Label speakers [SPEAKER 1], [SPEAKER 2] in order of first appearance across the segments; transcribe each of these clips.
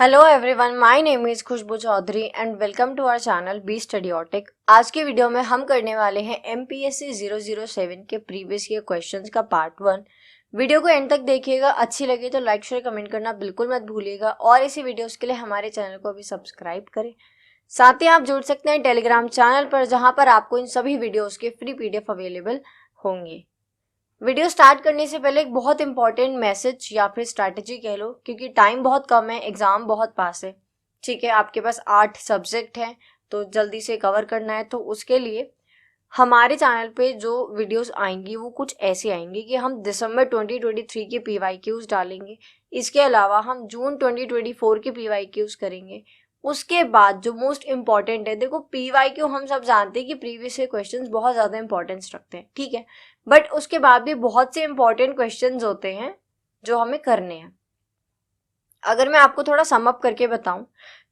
[SPEAKER 1] Hello everyone, my name is Khushboo Chaudhary and welcome to our channel B Studiotic. आज के video में हम करने वाले हैं एमपीएससी 007 के प्रीवियस ईयर क्वेश्चंस का पार्ट 1। वीडियो को एंड तक देखिएगा। अच्छी लगे तो लाइक शेयर कमेंट करना बिल्कुल मत भूलिएगा और इसी वीडियोस के लिए हमारे चैनल को अभी सब्सक्राइब करें। साथ ही आप जुड़ सकते हैं टेलीग्राम चैनल पर, जहाँ पर आपको इन सभी वीडियोज़ के फ्री PDF अवेलेबल होंगे। वीडियो स्टार्ट करने से पहले एक बहुत इंपॉर्टेंट मैसेज या फिर स्ट्रैटेजी कह लो, क्योंकि टाइम बहुत कम है, एग्जाम बहुत पास है। ठीक है, आपके पास 8 सब्जेक्ट हैं तो जल्दी से कवर करना है। तो उसके लिए हमारे चैनल पे जो वीडियोस आएंगी वो कुछ ऐसी आएंगी कि हम दिसंबर 2023 के PYQs डालेंगे। इसके अलावा हम जून 2024 के PYQs करेंगे। उसके बाद जो मोस्ट इम्पॉर्टेंट है, देखो PYQ हम सब जानते हैं कि प्रीवियस ईयर क्वेश्चंस बहुत ज़्यादा इंपॉर्टेंस रखते हैं, ठीक है, बट उसके बाद भी बहुत से इंपॉर्टेंट क्वेश्चंस होते हैं जो हमें करने हैं। अगर मैं आपको थोड़ा सम अप करके बताऊं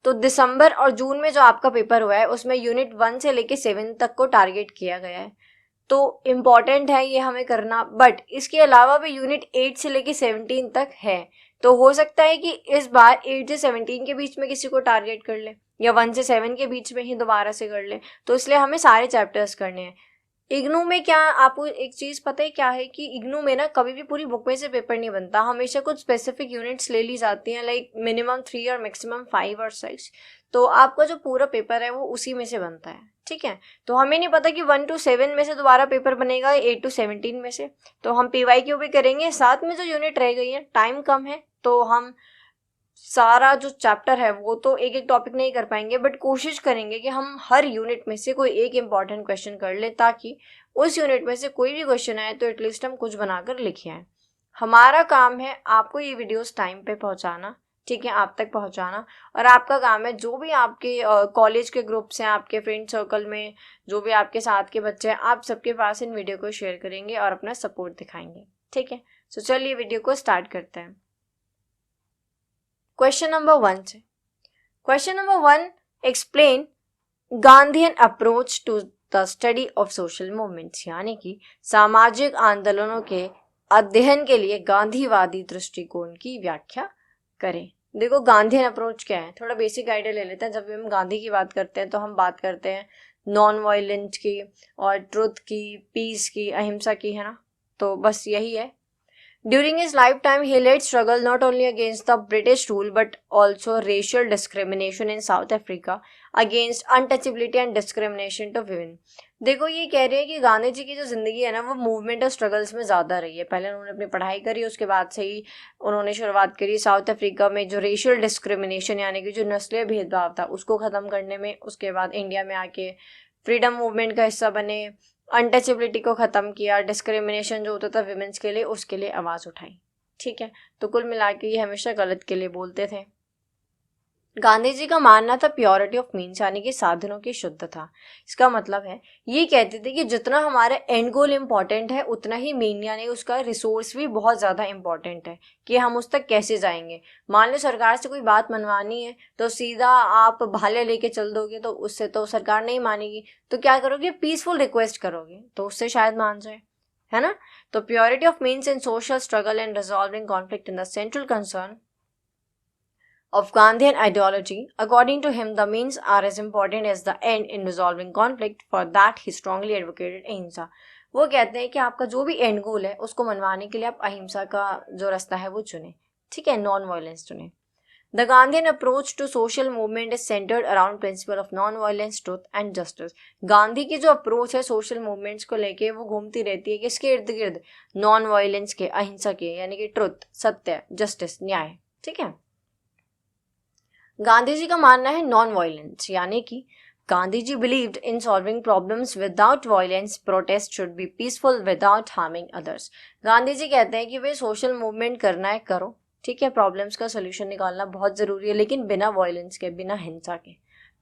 [SPEAKER 1] तो दिसंबर और जून में जो आपका पेपर हुआ है उसमें यूनिट 1 से लेके 7 तक को टारगेट किया गया है, तो इम्पॉर्टेंट है ये हमें करना। बट इसके अलावा भी यूनिट 8 से लेके 17 तक है, तो हो सकता है कि इस बार 8 से 17 के बीच में किसी को टारगेट कर ले या 1 से 7 के बीच में ही दोबारा से कर ले। तो इसलिए हमें सारे चैप्टर्स करने हैं। इग्नू में क्या आपको एक चीज़ पता है क्या है कि इग्नू में ना कभी भी पूरी बुक में से पेपर नहीं बनता, हमेशा कुछ स्पेसिफिक यूनिट्स ले ली जाती हैं, लाइक मिनिमम 3 और मैक्सिमम 5 और 6। तो आपका जो पूरा पेपर है वो उसी में से बनता है, ठीक है। तो हमें नहीं पता कि 1 to 7 में से दोबारा पेपर बनेगा 8 to 17 में से। तो हम PYQ भी करेंगे, साथ में जो यूनिट रह गई है, टाइम कम है तो हम सारा जो चैप्टर है वो तो एक एक टॉपिक नहीं कर पाएंगे, बट कोशिश करेंगे कि हम हर यूनिट में से कोई एक इम्पॉर्टेंट क्वेश्चन कर ले, ताकि उस यूनिट में से कोई भी क्वेश्चन आए तो एटलीस्ट हम कुछ बनाकर लिखे आए। हमारा काम है आपको ये वीडियोस टाइम पे पहुंचाना, ठीक है, आप तक पहुंचाना। और आपका काम है जो भी आपके कॉलेज के ग्रुप्स हैं, आपके फ्रेंड सर्कल में जो भी आपके साथ के बच्चे हैं, आप सबके पास इन वीडियो को शेयर करेंगे और अपना सपोर्ट दिखाएंगे, ठीक है। तो चलिए वीडियो को स्टार्ट करते हैं। क्वेश्चन नंबर 1 से। Question number 1, explain Gandhian approach to the study of social movements, यानी कि सामाजिक आंदोलनों के अध्ययन के लिए गांधीवादी दृष्टिकोण की व्याख्या करें। देखो गांधीयन अप्रोच क्या है, थोड़ा बेसिक आइडिया ले लेते हैं। जब भी हम गांधी की बात करते हैं तो हम बात करते हैं नॉन वायलेंस की और ट्रुथ की, पीस की, अहिंसा की, है ना। तो बस यही है। During his lifetime, he led struggle not only against the British rule but also racial discrimination in South Africa, against untouchability and discrimination to women. देखो ये कह रहे हैं कि गांधी जी की जो जिंदगी है ना वो मूवमेंट और स्ट्रगल्स में ज़्यादा रही है। पहले उन्होंने अपनी पढ़ाई करी, उसके बाद से ही उन्होंने शुरुआत करी साउथ अफ्रीका में जो रेशियल डिस्क्रिमिनेशन यानी कि जो नस्लीय भेदभाव था उसको ख़त्म करने में। उसके बाद इंडिया में आके फ्रीडम मूवमेंट का हिस्सा बने, अनटचेबिलिटी को ख़त्म किया, डिस्क्रिमिनेशन जो होता था विमेंस के लिए उसके लिए आवाज़ उठाई, ठीक है। तो कुल मिला के ये हमेशा गलत के लिए बोलते थे। गांधी जी का मानना था प्योरिटी ऑफ मीन्स, यानी कि साधनों की शुद्धता। इसका मतलब है ये कहते थे कि जितना हमारा एंड गोल इम्पॉर्टेंट है उतना ही मीन यानी उसका रिसोर्स भी बहुत ज़्यादा इम्पॉर्टेंट है कि हम उस तक कैसे जाएंगे। मान लो सरकार से कोई बात मनवानी है तो सीधा आप भाले लेके चल दोगे तो उससे तो सरकार नहीं मानेगी। तो क्या करोगे, पीसफुल रिक्वेस्ट करोगे तो उससे शायद मान जाए, है ना। तो purity of means in social struggle and resolving conflict in the central concern of Gandhian ideology. According to him, the means are as important as the end in resolving conflict. For that, he strongly advocated अहिंसा। वो कहते हैं कि आपका जो भी and गोल है उसको मनवाने के लिए आप अहिंसा का जो रास्ता है वो चुने, ठीक है, नॉन वायलेंस चुने। The Gandhian approach to social movement is centered around principle of non-violence, truth and justice. Gandhi की जो अप्रोच है सोशल मूवमेंट्स को लेके वो घूमती रहती है किसके इर्द गिर्द, नॉन वायलेंस के, अहिंसा के, यानी कि ट्रुथ, सत्य, जस्टिस, न्याय, ठीक है। गांधी जी का मानना है नॉन वायलेंस, यानी कि Gandhi ji believed in solving problems without violence, protest should be peaceful without harming others. Gandhi ji कहते हैं कि वे सोशल मूवमेंट करना है करो, ठीक है, प्रॉब्लम्स का सोल्यूशन निकालना बहुत ज़रूरी है, लेकिन बिना वायलेंस के, बिना हिंसा के।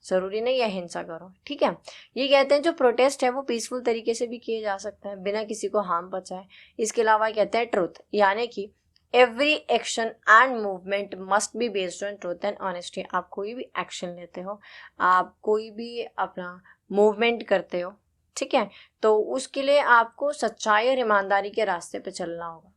[SPEAKER 1] ज़रूरी नहीं है हिंसा करो, ठीक है। ये कहते हैं जो प्रोटेस्ट है वो पीसफुल तरीके से भी किए जा सकता है बिना किसी को हार्म पहुंचाए। इसके अलावा कहते हैं ट्रुथ, यानी कि every action and movement must be based on truth and honesty. आप कोई भी एक्शन लेते हो, आप कोई भी अपना मूवमेंट करते हो, ठीक है, तो उसके लिए आपको सच्चाई और ईमानदारी के रास्ते पे चलना होगा।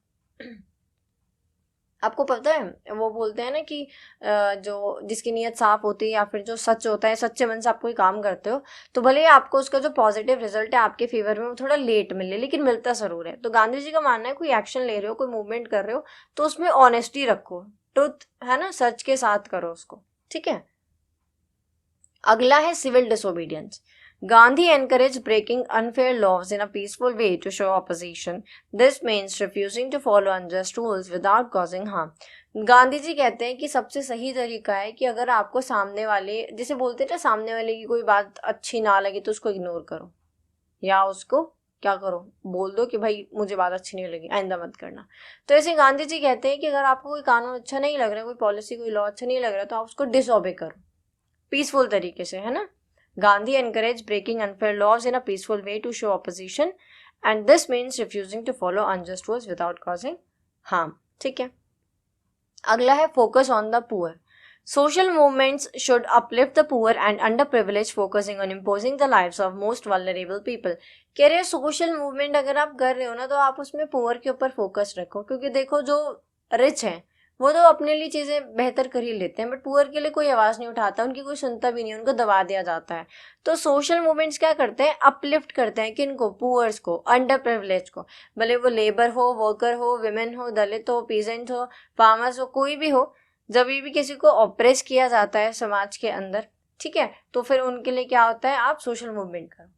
[SPEAKER 1] आपको पता है वो बोलते हैं ना कि जो जिसकी नीयत साफ होती है या फिर जो सच होता है, सच्चे मन से आप कोई काम करते हो तो भले ही आपको उसका जो पॉजिटिव रिजल्ट है आपके फेवर में वो थोड़ा लेट मिले, लेकिन मिलता जरूर है। तो गांधी जी का मानना है कोई एक्शन ले रहे हो, कोई मूवमेंट कर रहे हो तो उसमें ऑनेस्टी रखो, ट्रुथ है ना, सच के साथ करो उसको, ठीक है। अगला है civil disobedience. Gandhi encouraged breaking unfair laws in a peaceful way to show opposition. This means refusing to follow unjust rules without causing harm. Gandhi ji कहते हैं कि सबसे सही तरीका है कि अगर आपको सामने वाले, जैसे बोलते हैं ना, सामने वाले की कोई बात अच्छी ना लगे तो उसको इग्नोर करो या उसको क्या करो, बोल दो कि भाई मुझे बात अच्छी नहीं लगी, आइंदा मत करना। तो ऐसे गांधी जी कहते हैं कि अगर आपको कोई कानून अच्छा नहीं लग रहा, कोई पॉलिसी, कोई लॉ अच्छा नहीं लग रहा तो आप उसको डिसओबे करो पीसफुल तरीके से, है ना। Gandhi encouraged breaking unfair laws in a peaceful way to show opposition, and this means refusing to follow unjust rules without causing harm. ठीक है। अगला है focus on the poor. Social movements should uplift the poor and underprivileged, focusing on imposing the lives of most vulnerable people. कह रहे social movement अगर आप कर रहे हो ना तो आप उसमें पुअर के ऊपर फोकस रखो, क्योंकि देखो जो रिच हैं वो तो अपने लिए चीज़ें बेहतर कर ही लेते हैं, बट पुअर के लिए कोई आवाज़ नहीं उठाता, उनकी कोई सुनता भी नहीं, उनको दबा दिया जाता है। तो सोशल मूवमेंट्स क्या करते हैं, अपलिफ्ट करते हैं किनको, पुअर्स को, अंडर प्रिविलेज को, भले वो लेबर हो, वर्कर हो, विमेन हो, दलित हो, पीजेंट हो, फार्मर्स हो, कोई भी हो। जब भी किसी को ऑप्रेस किया जाता है समाज के अंदर, ठीक है, तो फिर उनके लिए क्या होता है, आप सोशल मूवमेंट करो,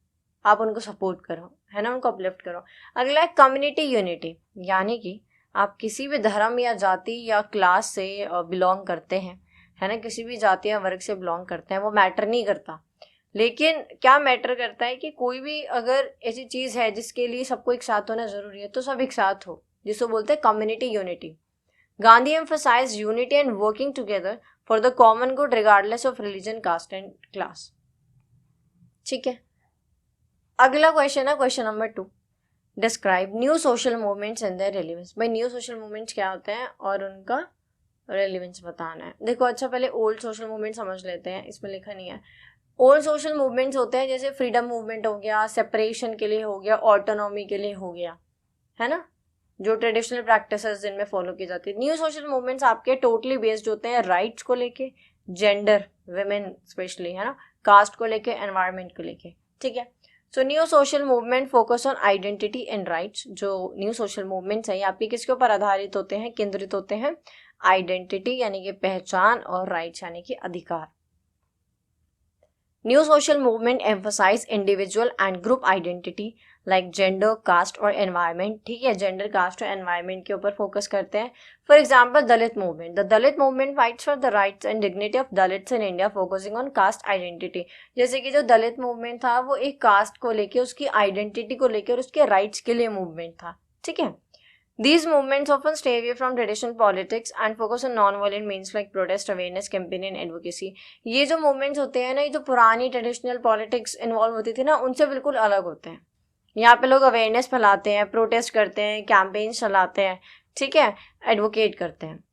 [SPEAKER 1] आप उनको सपोर्ट करो, है ना, उनको अपलिफ्ट करो। अगला है कम्युनिटी यूनिटी, यानी कि आप किसी भी धर्म या जाति या क्लास से बिलोंग करते हैं, है ना, किसी भी जाति या वर्ग से बिलोंग करते हैं, वो मैटर नहीं करता। लेकिन क्या मैटर करता है कि कोई भी अगर ऐसी चीज़ है जिसके लिए सबको एक साथ होना ज़रूरी है तो सब एक साथ हो, जिसको बोलते हैं community unity. Gandhi emphasized unity and working together for the common good regardless of religion, caste and class. ठीक है। अगला क्वेश्चन है question number 2, describe new social movements and their relevance. भाई न्यू सोशल मूवमेंट्स क्या होते हैं और उनका रेलेवेंस बताना है। देखो अच्छा पहले ओल्ड सोशल मूवमेंट समझ लेते हैं, इसमें लिखा नहीं है। ओल्ड सोशल मूवमेंट्स होते हैं जैसे फ्रीडम मूवमेंट हो गया, सेपरेशन के लिए हो गया, ऑटोनॉमी के लिए हो गया, है ना, जो ट्रेडिशनल प्रैक्टिसेस जिनमें फॉलो की जाती है। न्यू सोशल मूवमेंट्स आपके टोटली बेस्ड होते हैं राइट्स को लेके, जेंडर, विमेन स्पेशली, है ना, कास्ट को लेके, एनवायरनमेंट को लेके, ठीक है। So new social movement focus on identity and rights. जो न्यू सोशल मूवमेंट्स है आपके किसके ऊपर आधारित होते हैं, केंद्रित होते हैं, आइडेंटिटी यानी कि पहचान, और राइट्स यानी कि अधिकार। New social movement emphasise individual and group identity like gender, caste और एनवायरनमेंट, ठीक है, जेंडर, कास्ट और एनवायरनमेंट के ऊपर फोकस करते हैं। For example Dalit movement, the Dalit movement fights for the rights and dignity of Dalits in India, focusing on caste identity. जैसे कि जो दलित मूवमेंट था वो एक कास्ट को लेके, उसकी आइडेंटिटी को लेकर, उसके राइट्स के लिए मूवमेंट था, ठीक है। These movements often stay away from traditional politics and focus on non-violent means like protest, awareness, campaign and advocacy. ये जो movements होते हैं ना, ये जो पुरानी ट्रेडिशनल पॉलिटिक्स इन्वॉल्व होती थी ना, उनसे बिल्कुल अलग होते हैं। यहाँ पे लोग अवेयरनेस फैलाते हैं, प्रोटेस्ट करते हैं, कैंपेन्स चलाते हैं, ठीक है, एडवोकेट करते हैं।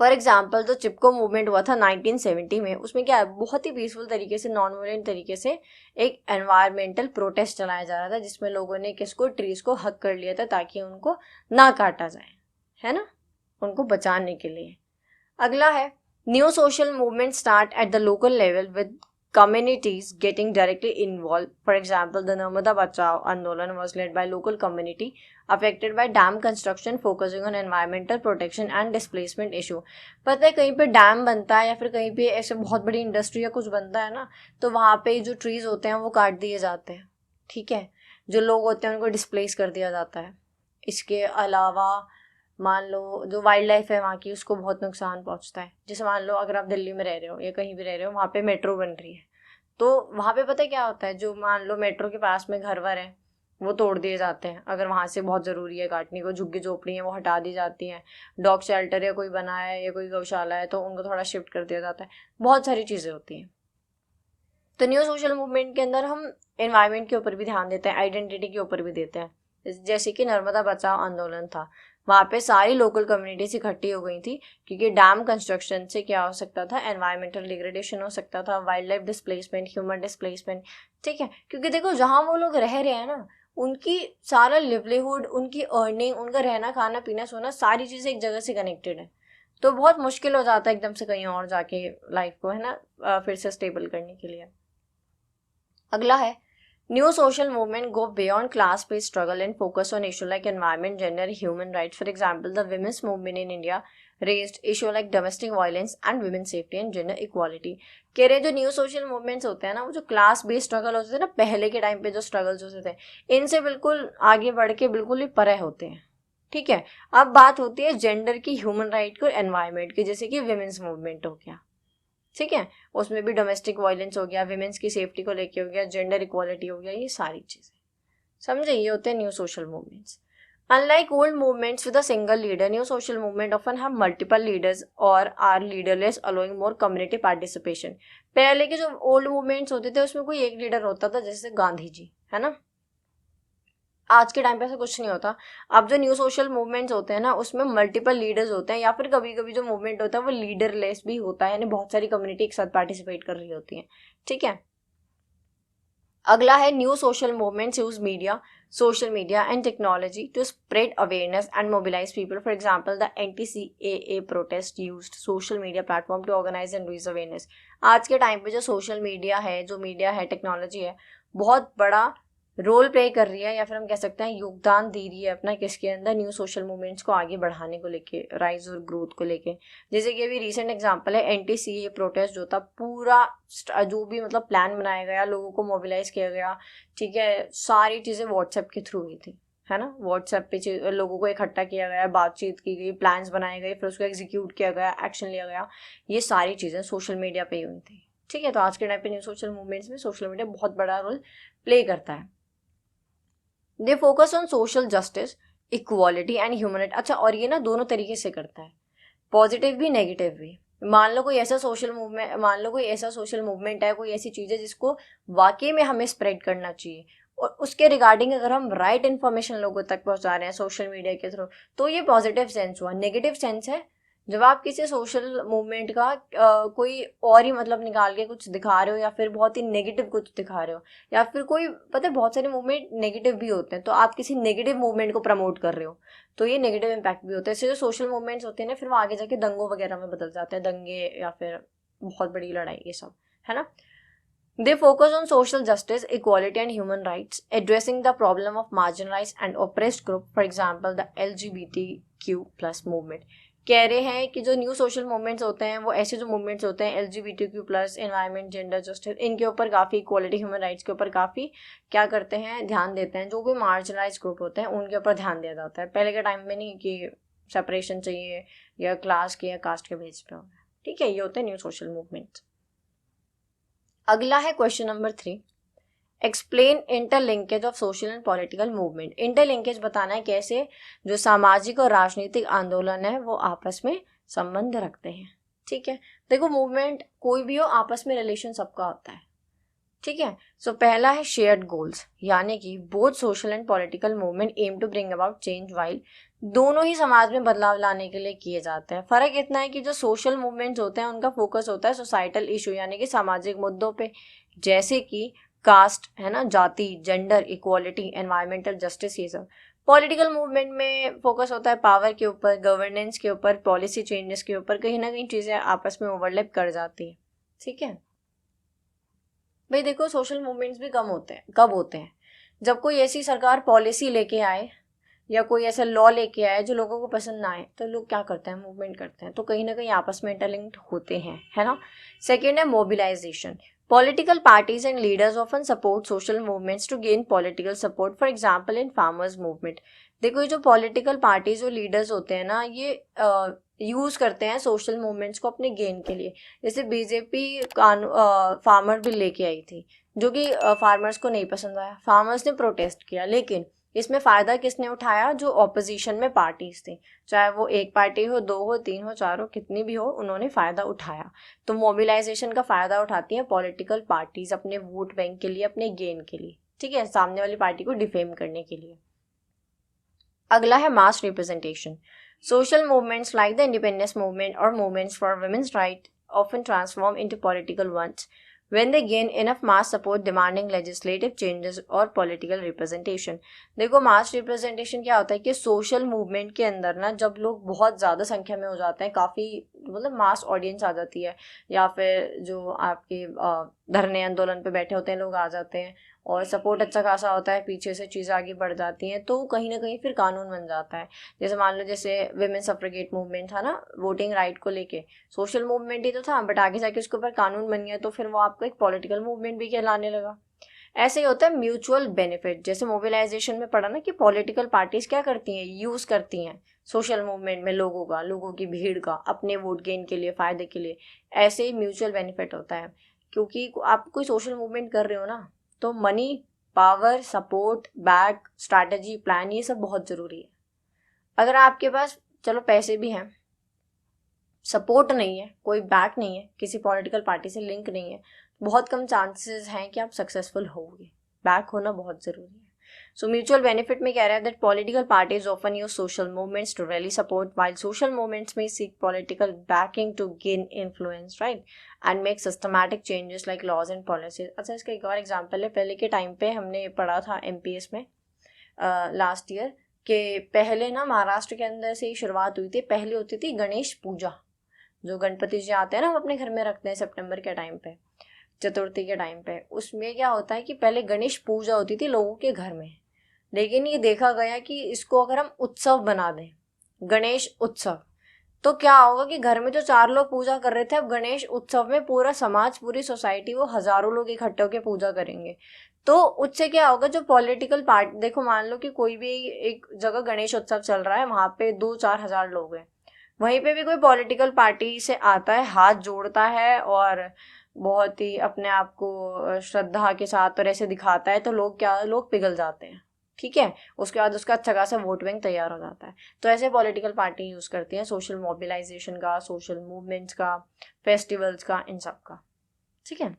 [SPEAKER 1] फॉर एग्जाम्पल जो चिपको मूवमेंट हुआ था 1970 में, उसमें क्या है, बहुत ही पीसफुल तरीके से, नॉन वायलेंट तरीके से एक एनवायरमेंटल प्रोटेस्ट चलाया जा रहा था, जिसमें लोगों ने किसको, ट्रीज को हक कर लिया था ताकि उनको ना काटा जाए, है ना, उनको बचाने के लिए। अगला है new social movement start at the local level with communities getting directly involved. For example, the Narmada Bachao Andolan was led by local community affected by dam construction, focusing on environmental protection and displacement issue. पता है कहीं पे dam बनता है या फिर कहीं पे ऐसे बहुत बड़ी इंडस्ट्री या कुछ बनता है ना, तो वहाँ पे जो ट्रीज होते हैं वो काट दिए जाते हैं, ठीक है, जो लोग होते हैं उनको डिस्प्लेस कर दिया जाता है। इसके अलावा मान लो जो वाइल्ड लाइफ है वहाँ की, उसको बहुत नुकसान पहुँचता है। जैसे मान लो अगर आप दिल्ली में रह रहे हो या कहीं भी रह रहे हो, वहाँ पे मेट्रो बन रही है, तो वहाँ पे पता है क्या होता है, जो मान लो मेट्रो के पास में घर वर है वो तोड़ दिए जाते हैं, अगर वहाँ से बहुत ज़रूरी है काटने को। झुग्गी झोपड़ी है वो हटा दी जाती हैं, डॉग शेल्टर या कोई बना है या कोई गौशाला है तो उनको थोड़ा शिफ्ट कर दिया जाता है, बहुत सारी चीज़ें होती हैं। तो न्यू सोशल मूवमेंट के अंदर हम एनवायरनमेंट के ऊपर भी ध्यान देते हैं, आइडेंटिटी के ऊपर भी देते हैं। जैसे कि नर्मदा बचाओ आंदोलन था, वहाँ पे सारी लोकल कम्युनिटीज इकट्ठी हो गई थी, क्योंकि डैम कंस्ट्रक्शन से क्या हो सकता था, एनवायरमेंटल डिग्रेडेशन हो सकता था, wild life displacement, human displacement, ठीक है। क्योंकि देखो जहाँ वो लोग रह रहे हैं ना, उनकी सारा लिवलीहुड, उनकी अर्निंग, उनका रहना खाना पीना सोना सारी चीज़ें एक जगह से कनेक्टेड है। तो बहुत मुश्किल हो जाता है एकदम से कहीं और जाके लाइफ को, है ना, फिर से स्टेबल करने के लिए। अगला है new social movement go beyond class based struggle and focus on issue like environment, gender, human rights. For example the women's movement in India raised issue like domestic violence and women safety and gender equality. कह रहे जो new social movements होते हैं ना, वो जो class based struggle होते थे ना पहले के टाइम पे, जो स्ट्रगल्स होते थे, इनसे बिल्कुल आगे बढ़ के बिल्कुल ही परे होते हैं। ठीक है, अब बात होती है जेंडर की, ह्यूमन राइट की और एनवायरमेंट की, जैसे कि विमेंस मूवमेंट हो गया। ठीक है, उसमें भी डोमेस्टिक वायलेंस हो गया, विमेंस की सेफ्टी को लेके हो गया, जेंडर इक्वालिटी हो गया, ये सारी चीजें समझे, ये होते हैं new social movements. Unlike old movements with a single leader, new social movement often have multiple leaders और are leaderless, allowing more community participation. पहले के जो ओल्ड मूवमेंट्स होते थे उसमें कोई एक लीडर होता था, जैसे गांधी जी, है ना। आज के टाइम पे ऐसा कुछ नहीं होता। अब जो न्यू सोशल मूवमेंट्स होते हैं ना, उसमें मल्टीपल लीडर्स होते हैं, या फिर कभी कभी जो मूवमेंट होता है वो लीडरलेस भी होता है, यानी बहुत सारी कम्युनिटी एक साथ पार्टिसिपेट कर रही होती है। ठीक है, अगला है new social movements use media, social media and technology to spread awareness and mobilise people. For example the NTCAA protest used social media platform to organise and raise awareness. आज के टाइम पे जो सोशल मीडिया है, जो media है, technology है, बहुत बड़ा रोल प्ले कर रही है, या फिर हम कह सकते हैं योगदान दे रही है अपना, किसके अंदर, न्यू सोशल मूवमेंट्स को आगे बढ़ाने को लेके, राइज और ग्रोथ को लेके। जैसे कि अभी रिसेंट एग्जांपल है NTCAA प्रोटेस्ट, जो था पूरा जो भी मतलब प्लान बनाया गया, लोगों को मोबिलाइज किया गया। ठीक है, सारी चीज़ें व्हाट्सएप के थ्रू हुई थी, है ना। व्हाट्सएप पे लोगों को इकट्ठा किया गया, बातचीत की गई, प्लान्स बनाए गए, फिर उसको एग्जीक्यूट किया गया, एक्शन लिया गया। ये सारी चीज़ें सोशल मीडिया पे ही हुई थी। ठीक है, तो आज के टाइम पे न्यू सोशल मूवमेंट्स में सोशल मीडिया बहुत बड़ा रोल प्ले करता है। They focus on social justice, equality and human right. अच्छा, और ये ना दोनों तरीके से करता है, पॉजिटिव भी नेगेटिव भी। मान लो कोई ऐसा सोशल मूवमेंट है, कोई ऐसी चीज़ है जिसको वाकई में हमें स्प्रेड करना चाहिए, और उसके रिगार्डिंग अगर हम राइट इन्फॉर्मेशन लोगों तक पहुंचा रहे हैं सोशल मीडिया के थ्रू, तो ये पॉजिटिव सेंस हुआ। नेगेटिव सेंस है जब आप किसी सोशल मूवमेंट का कोई और ही मतलब निकाल के कुछ दिखा रहे हो, या फिर बहुत ही नेगेटिव कुछ दिखा रहे हो, या फिर कोई, पता है बहुत सारे मूवमेंट नेगेटिव भी होते हैं, तो आप किसी नेगेटिव मूवमेंट को प्रमोट कर रहे हो, तो ये नेगेटिव इम्पैक्ट भी होता है। इससे जो सोशल मूवमेंट्स होते हैं ना, फिर वो आगे जाके दंगों वगैरह में बदल जाते हैं, दंगे या फिर बहुत बड़ी लड़ाई, ये सब, है ना। They focus on social justice, equality and human rights, addressing the problem of marginalized and oppressed group, for example the LGBTQ+ movement। कह रहे हैं कि जो न्यू सोशल मूवमेंट्स होते हैं वो ऐसे जो मूवमेंट्स होते हैं LGBTQ+, एनवायरमेंट, जेंडर जस्टिस, इनके ऊपर काफ़ी, इक्वालिटी, ह्यूमन राइट्स के ऊपर काफ़ी क्या करते हैं, ध्यान देते हैं। जो भी मार्जिनलाइज ग्रुप होते हैं उनके ऊपर ध्यान दिया जाता है। पहले के टाइम में नहीं कि सेपरेशन चाहिए या क्लास के या कास्ट के बेस पे होगा। ठीक है, ये होते हैं न्यू सोशल मूवमेंट्स। अगला है question number 3, explain interlinkage of social and political movement. Interlinkage बताना है कैसे जो सामाजिक और राजनीतिक आंदोलन है वो आपस में संबंध रखते हैं। ठीक है, देखो मूवमेंट कोई भी हो, आपस में रिलेशन सबका होता है। ठीक है, सो पहला है शेयर्ड गोल्स, यानी कि both social and political movement aim to bring about change, while दोनों ही समाज में बदलाव लाने के लिए किए जाते हैं। फर्क इतना है कि जो सोशल मूवमेंट्स होते हैं उनका फोकस होता है सोसाइटल इशू, यानी कि सामाजिक मुद्दों पे, जैसे कि कास्ट, है ना, जाति, जेंडर इक्वालिटी, एनवायरमेंटल जस्टिस, ये सब। पॉलिटिकल मूवमेंट में फोकस होता है पावर के ऊपर, गवर्नेंस के ऊपर, पॉलिसी चेंजेस के ऊपर, कहीं ना कहीं चीज़ें आपस में ओवरलैप कर जाती है। ठीक है भाई, देखो सोशल मूवमेंट्स भी कब होते हैं, जब कोई ऐसी सरकार पॉलिसी लेके आए या कोई ऐसा लॉ लेके आए जो लोगों को पसंद ना आए, तो लोग क्या करते हैं, मूवमेंट करते हैं। तो कहीं ना कहीं आपस में इंटरलिंक्ड होते हैं, है ना। सेकेंड है mobilisation. Political parties and leaders often support social movements to gain political support, for example in farmers movement. देखो ये जो पॉलिटिकल पार्टीज और लीडर्स होते हैं ना, ये यूज़ करते हैं सोशल मूवमेंट्स को अपने गेन के लिए। जैसे बीजेपी फार्मर बिल लेके आई थी, जो कि फार्मर्स को नहीं पसंद आया, फार्मर्स ने प्रोटेस्ट किया, लेकिन इसमें फ़ायदा किसने उठाया, जो ऑपोजिशन में पार्टीज थी, चाहे वो एक पार्टी हो, 2 हो, 3 हो, 4 हो, कितनी भी हो, उन्होंने फ़ायदा उठाया। तो मोबिलाइजेशन का फ़ायदा उठाती हैं पॉलिटिकल पार्टीज अपने वोट बैंक के लिए, अपने गेन के लिए। ठीक है, सामने वाली पार्टी को डिफेम करने के लिए। अगला है mass representation. Social movements like the independence movement और movements for women's right often transform into political ones when they gain enough mass support demanding legislative changes और political representation। देखो मास रिप्रेजेंटेशन क्या होता है कि सोशल मूवमेंट के अंदर ना जब लोग बहुत ज़्यादा संख्या में हो जाते हैं, काफ़ी मतलब मास ऑडियंस आ जाती है, या फिर जो आपके धरने आंदोलन पे बैठे होते हैं लोग आ जाते हैं और सपोर्ट अच्छा खासा होता है, पीछे से चीज़ें आगे बढ़ जाती हैं, तो कहीं ना कहीं फिर कानून बन जाता है। जैसे मान लो जैसे विमेन सफ्रेगेट मूवमेंट था ना, वोटिंग राइट को लेके, सोशल मूवमेंट ही तो था, बट आगे जाके उसके ऊपर कानून बन गया तो फिर वो आपको एक पॉलिटिकल मूवमेंट भी कहलाने लगा। ऐसे ही होता है म्यूचुअल बेनिफिट, जैसे मोबिलाइजेशन में पढ़ा ना कि पॉलिटिकल पार्टीज क्या करती हैं, यूज करती हैं सोशल मूवमेंट में लोगों की भीड़ का अपने वोट गेन के लिए, फायदे के लिए। ऐसे ही म्यूचुअल बेनिफिट होता है, क्योंकि आप कोई सोशल मूवमेंट कर रहे हो ना, तो money, power, support, back, strategy, plan, ये सब बहुत ज़रूरी है। अगर आपके पास चलो पैसे भी हैं, सपोर्ट नहीं है, कोई बैक नहीं है, किसी पॉलिटिकल पार्टी से लिंक नहीं है, बहुत कम चांसेस हैं कि आप सक्सेसफुल होगे। बैक होना बहुत ज़रूरी है। सो म्यूचुअल बेनिफिट में कह रहा है that political parties often use social movements to rally support while social movements may seek political backing to gain influence, right, and make systematic changes like laws and policies. अच्छा, इसका एक और example है, पहले के टाइम पे हमने पढ़ा था MPS में लास्ट ईयर के, पहले ना महाराष्ट्र के अंदर से ही शुरुआत हुई थी। पहले होती थी गणेश पूजा, जो गणपति जी आते हैं ना हम अपने घर में रखते हैं सितंबर के टाइम पे, चतुर्थी के टाइम पे। उसमें क्या होता है कि पहले गणेश पूजा होती थी लोगों के घर में, लेकिन ये देखा गया कि इसको अगर हम उत्सव बना दें, गणेश उत्सव, तो क्या होगा कि घर में जो 4 लोग पूजा कर रहे थे, अब गणेश उत्सव में पूरा समाज, पूरी सोसाइटी, वो हजारों लोग इकट्ठे होकर पूजा करेंगे। तो उससे क्या होगा, जो पॉलिटिकल पार्टी, देखो मान लो कि कोई भी एक जगह गणेश उत्सव चल रहा है, वहां पे 2-4 हजार लोग हैं, वहीं पे भी कोई पॉलिटिकल पार्टी से आता है, हाथ जोड़ता है और बहुत ही अपने आप को श्रद्धा के साथ और ऐसे दिखाता है, तो लोग पिघल जाते हैं, ठीक है। उसके बाद उसका अच्छा खासा वोट बैंक तैयार हो जाता है। तो ऐसे पॉलिटिकल पार्टी यूज करती हैं सोशल मोबिलाइजेशन का, सोशल मूवमेंट्स का, फेस्टिवल्स का, इन सब का, ठीक है।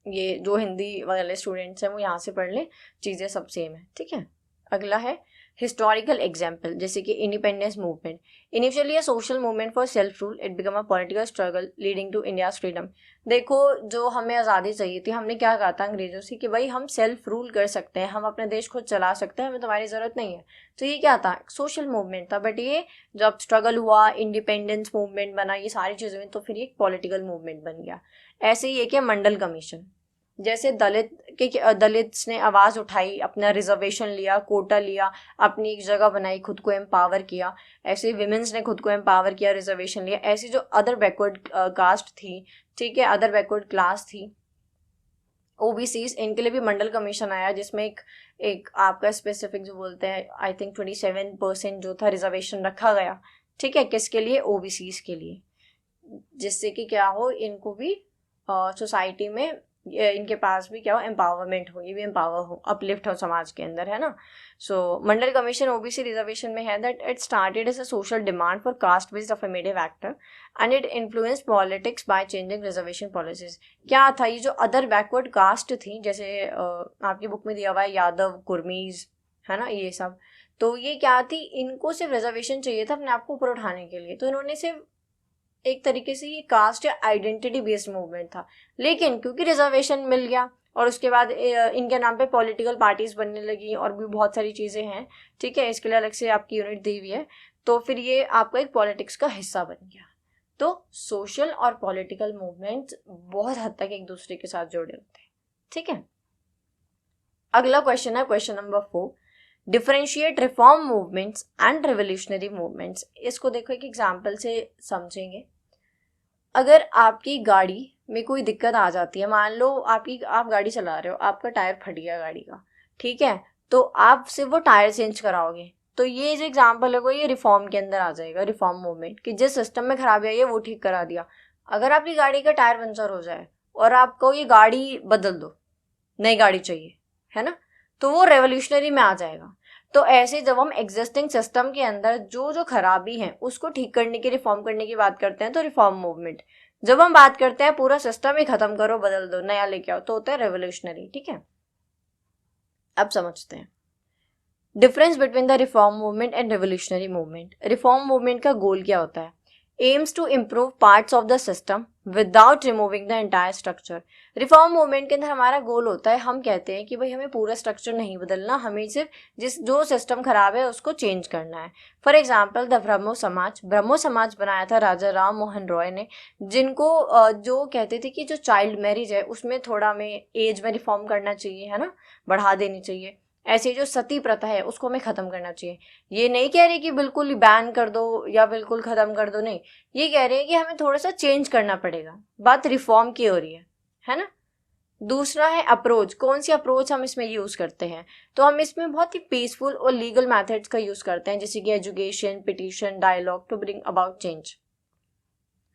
[SPEAKER 1] ये जो हिंदी वाले स्टूडेंट्स हैं वो यहाँ से पढ़ लें, चीज़ें सब सेम है, ठीक है। अगला है हिस्टोरिकल एग्जाम्पल, जैसे कि independence movement. Initially a social movement for self rule, it become a political struggle leading to India's freedom. देखो, जो हमें आज़ादी चाहिए थी, हमने क्या कहा था अंग्रेजों से कि भाई हम सेल्फ रूल कर सकते हैं, हम अपना देश खुद चला सकते हैं, हमें तुम्हारी ज़रूरत नहीं है। तो ये क्या था, सोशल मूवमेंट था। बट ये जब स्ट्रगल हुआ, इंडिपेंडेंस मूवमेंट बना, ये सारी चीज़ें हुई, तो फिर एक पॉलिटिकल मूवमेंट बन गया। ऐसे ही एक है मंडल कमीशन, जैसे दलित्स ने आवाज़ उठाई, अपना रिजर्वेशन लिया, कोटा लिया, अपनी एक जगह बनाई, खुद को एम्पावर किया। ऐसे विमेंस ने खुद को एम्पावर किया, रिजर्वेशन लिया। ऐसी जो अदर बैकवर्ड कास्ट थी, ठीक है, अदर बैकवर्ड क्लास थी, OBCs, इनके लिए भी मंडल कमीशन आया, जिसमें एक आपका स्पेसिफिक जो बोलते हैं, आई थिंक 27% जो था रिजर्वेशन रखा गया, ठीक है, किसके लिए, OBCs के लिए, जिससे कि क्या हो, इनको भी सोसाइटी में इनके पास भी क्या हो, एम्पावरमेंट हो, ये भी एम्पावर हो, अपलिफ्ट हो समाज के अंदर, है ना। So Mandal commission OBC reservation में है that it started as a social demand for caste based affirmative actor and it influence politics by changing reservation policies. क्या था, ये जो अदर बैकवर्ड कास्ट थी, जैसे आपकी बुक में दिया हुआ है यादव, कुर्मीज, है ना, ये सब, तो ये क्या थी, इनको सिर्फ रिजर्वेशन चाहिए था अपने आप को ऊपर उठाने के लिए, तो इन्होंने सिर्फ एक तरीके से ये कास्ट या आइडेंटिटी बेस्ड मूवमेंट था। लेकिन क्योंकि रिजर्वेशन मिल गया और उसके बाद इनके नाम पे पॉलिटिकल पार्टीज बनने लगी और भी बहुत सारी चीज़ें हैं, ठीक है, इसके लिए अलग से आपकी यूनिट दी हुई है, तो फिर ये आपका एक पॉलिटिक्स का हिस्सा बन गया। तो सोशल और पॉलिटिकल मूवमेंट्स बहुत हद तक एक दूसरे के साथ जुड़े होते हैं, ठीक है। अगला क्वेश्चन है question number 4, differentiate reform movements and revolutionary movements. इसको देखो एक एग्जाम्पल से समझेंगे। अगर आपकी गाड़ी में कोई दिक्कत आ जाती है, मान लो आप गाड़ी चला रहे हो, आपका टायर फट गया गाड़ी का, ठीक है, तो आप सिर्फ वो टायर चेंज कराओगे, तो ये जो एग्जाम्पल है वो ये रिफॉर्म के अंदर आ जाएगा, रिफॉर्म मूवमेंट, कि जिस सिस्टम में खराबी आई है वो ठीक करा दिया। अगर आपकी गाड़ी का टायर पंचर हो जाए और आपको ये गाड़ी बदल दो, नई गाड़ी चाहिए, है ना, तो वो रेवोल्यूशनरी में आ जाएगा। तो ऐसे जब हम एग्जिस्टिंग सिस्टम के अंदर जो जो खराबी है उसको ठीक करने की, रिफॉर्म करने की बात करते हैं, तो रिफॉर्म मूवमेंट। जब हम बात करते हैं पूरा सिस्टम ही खत्म करो, बदल दो, नया लेके आओ, तो होता है रेवोल्यूशनरी, ठीक है। अब समझते हैं difference between the reform movement and revolutionary movement. Reform movement का गोल क्या होता है, aims to improve parts of the system without removing the entire structure. Reform movement के अंदर हमारा गोल होता है, हम कहते हैं कि भाई हमें पूरा स्ट्रक्चर नहीं बदलना, हमें सिर्फ जो सिस्टम खराब है उसको चेंज करना है। फॉर एग्जाम्पल द ब्रह्मो समाज बनाया था राजा राम मोहन रॉय ने, जिनको जो कहते थे कि जो चाइल्ड मैरिज है उसमें थोड़ा हमें एज में रिफॉर्म करना चाहिए, है ना, बढ़ा देनी चाहिए। ऐसे जो सती प्रथा है उसको हमें खत्म करना चाहिए। ये नहीं कह रहे कि बिल्कुल बैन कर दो या बिल्कुल खत्म कर दो, नहीं, ये कह रहे हैं कि हमें थोड़ा सा चेंज करना पड़ेगा। बात रिफॉर्म की हो रही है ना। दूसरा है अप्रोच। कौन सी अप्रोच हम इसमें यूज करते हैं? तो हम इसमें बहुत ही पीसफुल और लीगल मेथड्स का यूज करते हैं, जैसे कि education, petition, dialogue to bring about change.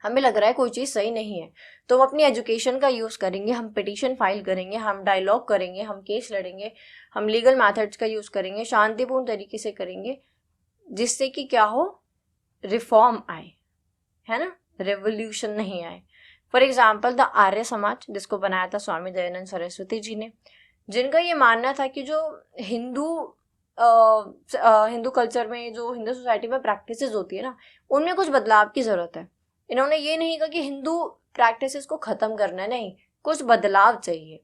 [SPEAKER 1] हमें लग रहा है कोई चीज़ सही नहीं है तो हम अपनी एजुकेशन का यूज़ करेंगे, हम पिटीशन फाइल करेंगे, हम डायलॉग करेंगे, हम केस लड़ेंगे, हम लीगल मेथड्स का यूज़ करेंगे, शांतिपूर्ण तरीके से करेंगे, जिससे कि क्या हो, रिफॉर्म आए, है ना, रेवोल्यूशन नहीं आए। For example the Arya Samaj, जिसको बनाया था स्वामी दयानंद सरस्वती जी ने, जिनका ये मानना था कि जो हिंदू कल्चर में, जो हिंदू सोसाइटी में प्रैक्टिसेस होती है ना, उनमें कुछ बदलाव की ज़रूरत है। इन्होंने ये नहीं कहा कि हिंदू प्रैक्टिसेस को ख़त्म करना है, नहीं, कुछ बदलाव चाहिए।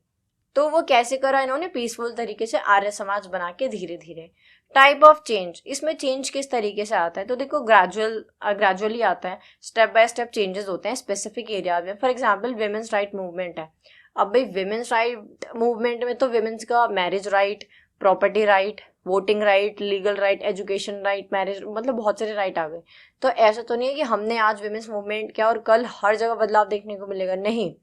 [SPEAKER 1] तो वो कैसे करा इन्होंने? पीसफुल तरीके से आर्य समाज बना के धीरे धीरे। टाइप ऑफ चेंज, इसमें चेंज किस तरीके से आता है? तो देखो ग्रेजुअली आता है, स्टेप बाय स्टेप चेंजेस होते हैं स्पेसिफिक एरिया में। For example women's right movement है। अब भाई विमेंस राइट मूवमेंट में तो विमेंस का marriage right, property right, voting right, legal right, education right, marriage, मतलब बहुत सारे राइट आ गए। तो ऐसा तो नहीं है कि हमने आज विमेंस मूवमेंट किया और कल हर जगह बदलाव देखने को मिलेगा, नहीं,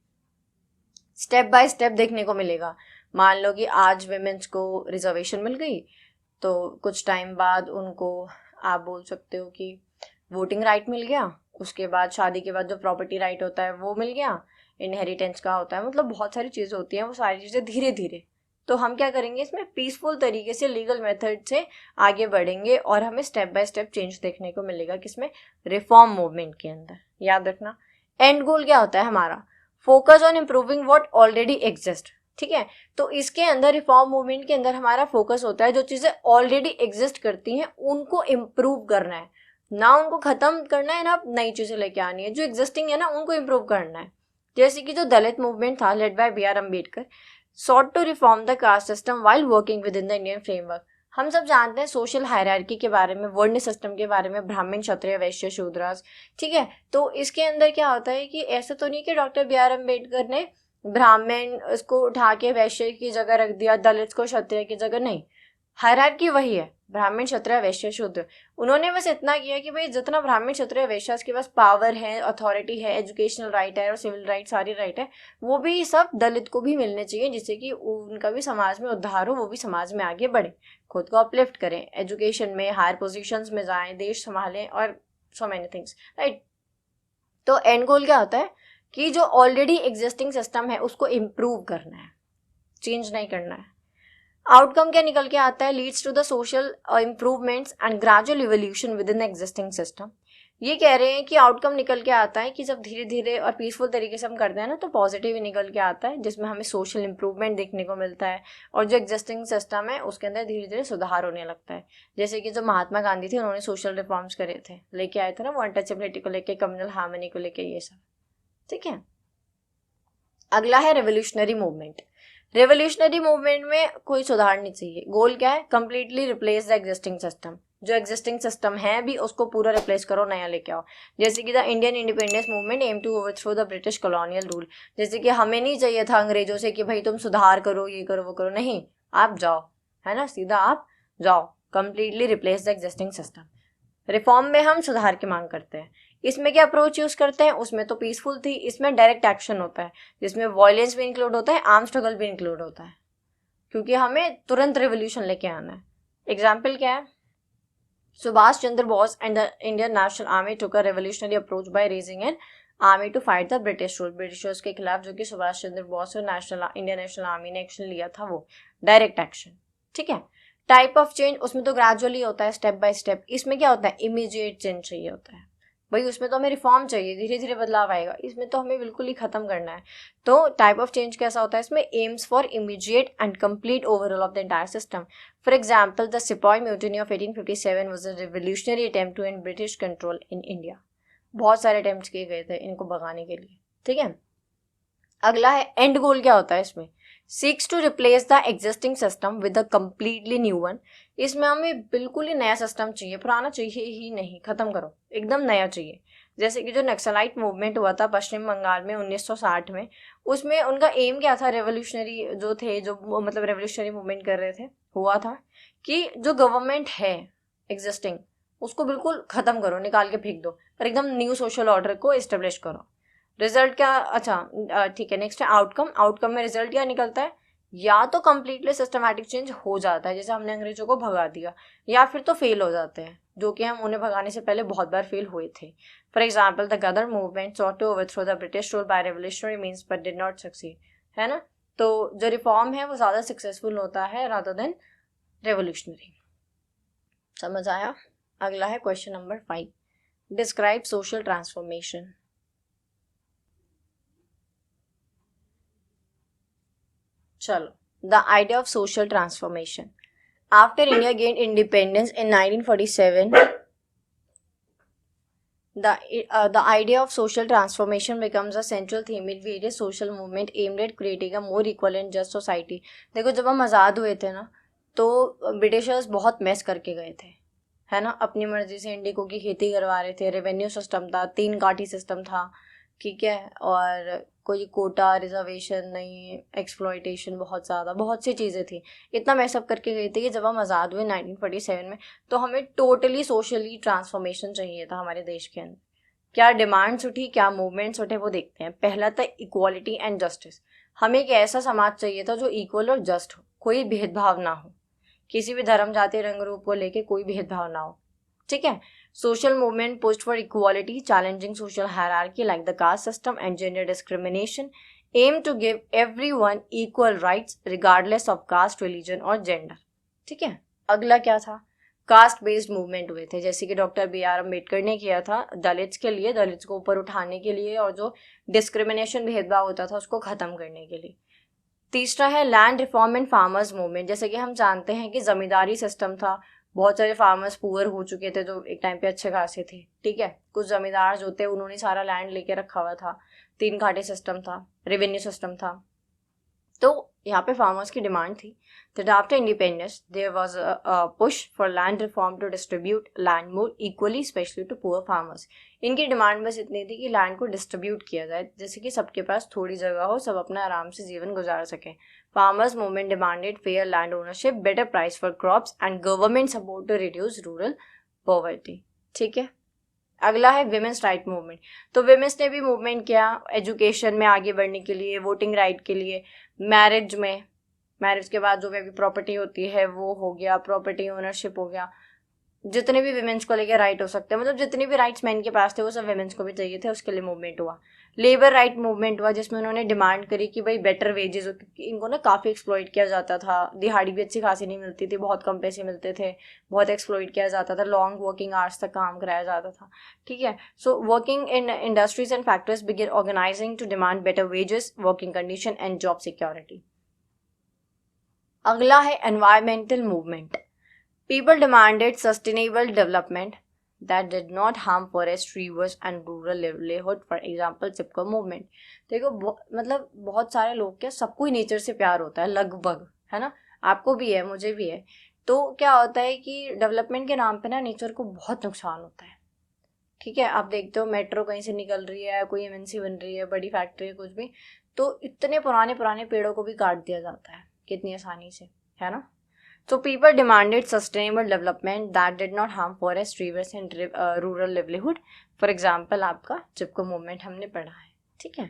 [SPEAKER 1] स्टेप बाय स्टेप देखने को मिलेगा। मान लो कि आज विमेंस को रिजर्वेशन मिल गई, तो कुछ टाइम बाद उनको आप बोल सकते हो कि वोटिंग राइट मिल गया, उसके बाद शादी के बाद जो प्रॉपर्टी राइट होता है वो मिल गया, इनहेरिटेंस का होता है, मतलब बहुत सारी चीज़ें होती हैं, वो सारी चीज़ें धीरे धीरे। तो हम क्या करेंगे, इसमें पीसफुल तरीके से लीगल मेथड से आगे बढ़ेंगे और हमें स्टेप बाय स्टेप चेंज देखने को मिलेगा, किसमें? रिफॉर्म मूवमेंट के अंदर। याद रखना, एंड गोल क्या होता है हमारा? Focus on improving what already exist. ठीक है, तो इसके अंदर रिफॉर्म मूवमेंट के अंदर हमारा फोकस होता है जो चीज़ें ऑलरेडी एग्जिस्ट करती हैं उनको इम्प्रूव करना है, ना उनको खत्म करना है ना नई चीज़ें लेके आनी है, जो एग्जिस्टिंग है ना उनको इम्प्रूव करना है। जैसे कि जो दलित मूवमेंट था led by B R Ambedkar, sought to reform the caste system while working within the Indian framework। हम सब जानते हैं सोशल हायरार्की के बारे में, वर्ण सिस्टम के बारे में, ब्राह्मण, क्षत्रिय, वैश्य, शूद्रास। ठीक है, तो इसके अंदर क्या होता है कि ऐसा तो नहीं कि डॉक्टर बी आर अम्बेडकर ने ब्राह्मण इसको उठा के वैश्य की जगह रख दिया, दलित को क्षत्रिय की जगह, नहीं, हायरार्की वही है, ब्राह्मण, क्षत्रिय, वैश्य, शूद्र। उन्होंने बस इतना किया कि भाई जितना ब्राह्मण, क्षत्रिय, वैश्य के पास पावर है, अथॉरिटी है, एजुकेशनल राइट है और सिविल राइट, सारी राइट है, वो भी सब दलित को भी मिलने चाहिए, जिससे कि उनका भी समाज में उद्धार हो, वो भी समाज में आगे बढ़े, खुद को अपलिफ्ट करें, एजुकेशन में हायर पोजिशन में जाएं, देश संभालें और सो मैनी थिंग्स, राइट। तो एंड गोल क्या होता है कि जो ऑलरेडी एग्जिस्टिंग सिस्टम है उसको इम्प्रूव करना है, चेंज नहीं करना है। आउटकम क्या निकल के आता है? Leads to the social improvements and gradual evolution within existing system. ये कह रहे हैं कि आउटकम निकल के आता है कि जब धीरे धीरे और पीसफुल तरीके से हम करते हैं ना, तो पॉजिटिव ही निकल के आता है, जिसमें हमें सोशल इम्प्रूवमेंट देखने को मिलता है और जो एग्जिस्टिंग सिस्टम है उसके अंदर धीरे धीरे सुधार होने लगता है। जैसे कि जो महात्मा गांधी थे, उन्होंने सोशल रिफॉर्म्स करे थे, लेके आए थे ना, वो अनटचेबिलिटी को लेके, कम्युनल हार्मनी को लेके, ये सब। ठीक है, अगला है रेवोल्यूशनरी मूवमेंट। रेवोल्यूशनरी मूवमेंट में कोई सुधार नहीं चाहिए। गोल क्या है? Completely replace the existing system. जो एग्जिस्टिंग सिस्टम है भी उसको पूरा रिप्लेस करो, नया लेके आओ। जैसे कि the Indian independence movement aim to overthrow the British colonial rule. जैसे कि हमें नहीं चाहिए था अंग्रेजों से कि भाई तुम सुधार करो, ये करो, वो करो, नहीं, आप जाओ, है ना, सीधा आप जाओ, completely replace the existing system. Reform में हम सुधार की मांग करते हैं। इसमें क्या अप्रोच यूज करते हैं? उसमें तो पीसफुल थी, इसमें डायरेक्ट एक्शन होता है, जिसमें वायलेंस भी इंक्लूड होता है, आर्म स्ट्रगल भी इंक्लूड होता है, क्योंकि हमें तुरंत रेवोल्यूशन लेके आना है। एग्जाम्पल क्या है? Subhash Chandra Bose and the Indian National Army took a revolutionary approach by raising an army to fight the British rule. Britishers के खिलाफ जो कि सुभाष चंद्र बोस और इंडियन नेशनल आर्मी ने एक्शन लिया था, वो डायरेक्ट एक्शन। ठीक है, टाइप ऑफ चेंज, उसमें तो ग्रेजुअली होता है, स्टेप बाय स्टेप। इसमें क्या होता है? इमीडिएट चेंज चाहिए होता है भाई, उसमें तो हमें रिफॉर्म चाहिए, धीरे धीरे बदलाव आएगा, इसमें तो हमें बिल्कुल ही खत्म करना है। तो टाइप ऑफ चेंज कैसा होता है इसमें? Aims for immediate and complete overall of the entire system. For example the sipahi mutiny of 1857 was a revolutionary attempt to end British control in India. बहुत सारे अटेम्प्ट किए गए थे इनको भगाने के लिए, ठीक है। अगला है एंड गोल क्या होता है इसमें, seeks to replace the existing system with a completely new one. इसमें हमें बिल्कुल ही नया सिस्टम चाहिए, पुराना चाहिए ही नहीं, खत्म करो, एकदम नया चाहिए। जैसे कि जो नक्सलाइट मूवमेंट हुआ था पश्चिम बंगाल में 1960 में, उसमें उनका एम क्या था, रेवोल्यूशनरी जो थे, जो मतलब रेवोल्यूशनरी मूवमेंट कर रहे थे, हुआ था कि जो गवर्नमेंट है एग्जिस्टिंग उसको बिल्कुल खत्म करो, निकाल के फेंक दो, और एकदम न्यू सोशल ऑर्डर को एस्टेब्लिश करो। रिजल्ट क्या, अच्छा ठीक है, नेक्स्ट है आउटकम। आउटकम में रिजल्ट क्या निकलता है, या तो कंप्लीटली सिस्टमैटिक चेंज हो जाता है, जैसे हमने अंग्रेजों को भगा दिया, या फिर तो फेल हो जाते हैं, जो कि हम उन्हें भगाने से पहले बहुत बार फेल हुए थे। For example the Ghadar movement sought to overthrow the British rule by revolutionary means but did not succeed, है ना। तो जो रिफॉर्म है वो ज़्यादा सक्सेसफुल होता है रादर देन रेवोल्यूशनरी। समझ आया। अगला है question number 5, describe social transformation. चलो, the idea of social transformation. After India gained independence in 1947, the idea of social transformation becomes a central theme in various social movement aimed at creating a more equal and just society। देखो जब हम आज़ाद हुए थे ना, तो Britishers बहुत mess करके गए थे, है ना। अपनी मर्जी से इंडिको की खेती करवा रहे थे, रेवेन्यू सिस्टम था, 3 काठी सिस्टम था, ठीक है, और कोई कोटा रिजर्वेशन नहीं, एक्सप्लॉयटेशन बहुत ज़्यादा, बहुत सी चीज़ें थी। इतना मैसअप करके गई थी कि जब हम आज़ाद हुए 1947 में, तो हमें टोटली सोशली ट्रांसफॉर्मेशन चाहिए था हमारे देश के अंदर। क्या डिमांड्स उठी, क्या मूवमेंट्स उठे, वो देखते हैं। पहला था इक्वालिटी एंड जस्टिस। हमें एक ऐसा समाज चाहिए था जो इक्वल और जस्ट हो, कोई भेदभाव ना हो, किसी भी धर्म जाति रंग रूप को लेके कोई भेदभाव ना हो, ठीक है। Social movement pushed for equality, challenging social hierarchy like the caste system and gender discrimination, aim to give everyone equal rights regardless of caste, religion और जेंडर, ठीक है। अगला क्या था, कास्ट बेस्ड मूवमेंट हुए थे, जैसे कि डॉक्टर BR अम्बेडकर ने किया था दलित्स के लिए, दलित्स को ऊपर उठाने के लिए, और जो डिस्क्रिमिनेशन भेदभाव होता था उसको खत्म करने के लिए। तीसरा है land reform and farmers movement. जैसे कि हम जानते हैं कि जमींदारी सिस्टम था, बहुत सारे फार्मर्स पुअर हो चुके थे जो एक टाइम पे अच्छे खासे थे, ठीक है। कुछ जमींदार जो थे उन्होंने सारा लैंड लेके रखा हुआ था, 3 घाटे सिस्टम था, रेवेन्यू सिस्टम था, तो यहाँ पे फार्मर्स की डिमांड थी that after independence there was a push for land reform to distribute land more equally especially to poor farmers। इनकी डिमांड बस इतनी थी कि लैंड को डिस्ट्रीब्यूट किया जाए, जैसे कि सबके पास थोड़ी जगह हो, सब अपना आराम से जीवन गुजार सकें। Farmers movement demanded fair land ownership, better price for crops and government support to reduce rural poverty, ठीक है। अगला है विमेंस राइट मूवमेंट। तो विमेंस ने भी मूवमेंट किया एजुकेशन में आगे बढ़ने के लिए, वोटिंग राइट के लिए, मैरिज में, मैरिज के बाद जो भी प्रॉपर्टी होती है वो हो गया, प्रॉपर्टी ओनरशिप हो गया, जितने भी विमेंस को लेकर राइट हो सकते हैं, मतलब जितने भी राइट्स मैन के पास थे वो सब विमेंस को भी चाहिए थे, उसके लिए मूवमेंट हुआ। लेबर राइट मूवमेंट हुआ जिसमें उन्होंने डिमांड करी कि भाई बेटर वेजेस हो, क्योंकि इनको ना काफ़ी एक्सप्लॉइट किया जाता था, दिहाड़ी भी अच्छी खासी नहीं मिलती थी, बहुत कम पैसे मिलते थे, बहुत एक्सप्लॉइट किया जाता था, लॉन्ग वर्किंग आवर्स तक काम कराया जाता था, ठीक है। So working in industries and factories begin organising to demand better wages, working condition and job security. अगला है environmental movement. People demanded sustainable development that did not harm forest, rivers and rural livelihood, for example Chipko movement. देखो मतलब बहुत सारे लोग, क्या सबको ही nature से प्यार होता है लगभग, है ना, आपको भी है, मुझे भी है। तो क्या होता है कि डेवलपमेंट के नाम पे ना नेचर को बहुत नुकसान होता है, ठीक है। आप देखते हो मेट्रो कहीं से निकल रही है, कोई MNC बन रही है, बड़ी फैक्ट्री है, कुछ भी, तो इतने पुराने पुराने पेड़ों को भी काट दिया जाता है कितनी आसानी से, है ना। So people demanded sustainable development that did not harm forest, rivers and rural livelihood. For example, आपका चिपको मूवमेंट हमने पढ़ा है, ठीक है।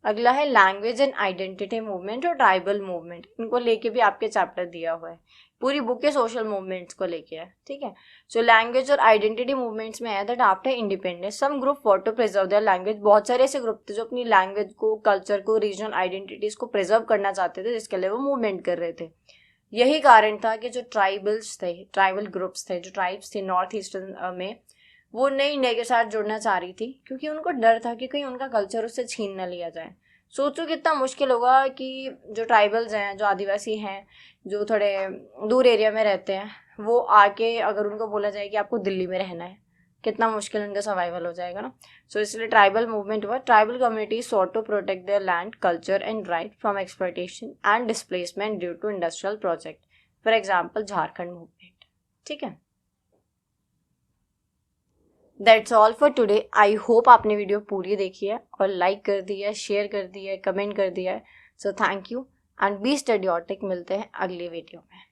[SPEAKER 1] अगला है लैंग्वेज एंड आइडेंटिटी मूवमेंट और ट्राइबल मूवमेंट। इनको लेके भी आपके चैप्टर दिया हुआ है, पूरी बुक के सोशल मूवमेंट्स को लेके है, ठीक है। सो लैंग्वेज और आइडेंटिटी मूवमेंट्स में है that after independence some group for to preserve their language. बहुत सारे ऐसे ग्रुप थे जो अपनी लैंग्वेज को, कल्चर को, रीजनल आइडेंटिटीज को प्रिजर्व करना चाहते थे, जिसके लिए वो मूवमेंट कर रहे थे। यही कारण था कि जो ट्राइबल्स थे, ट्राइबल ग्रुप्स थे, जो ट्राइब्स थे नॉर्थ ईस्टर्न में, वो नई इंडिया के साथ जुड़ना चाह रही थी, क्योंकि उनको डर था कि कहीं उनका कल्चर उससे छीन न लिया जाए। सोचो कितना मुश्किल होगा कि जो ट्राइबल्स हैं, जो आदिवासी हैं, जो थोड़े दूर एरिया में रहते हैं, वो आके अगर उनको बोला जाए कि आपको दिल्ली में रहना है, कितना मुश्किल उनका सर्वाइवल हो जाएगा ना। सो इसलिए ट्राइबल मूवमेंट हुआ। Tribal community sought to protect their land, culture and right from exploitation and displacement due to industrial project, for example Jharkhand movement. ठीक है, that's all for today. I hope आपने video पूरी देखी है और like कर दी है, शेयर कर दी है, कमेंट कर दिया है। So thank you and B Studiotic. मिलते हैं अगली वीडियो में।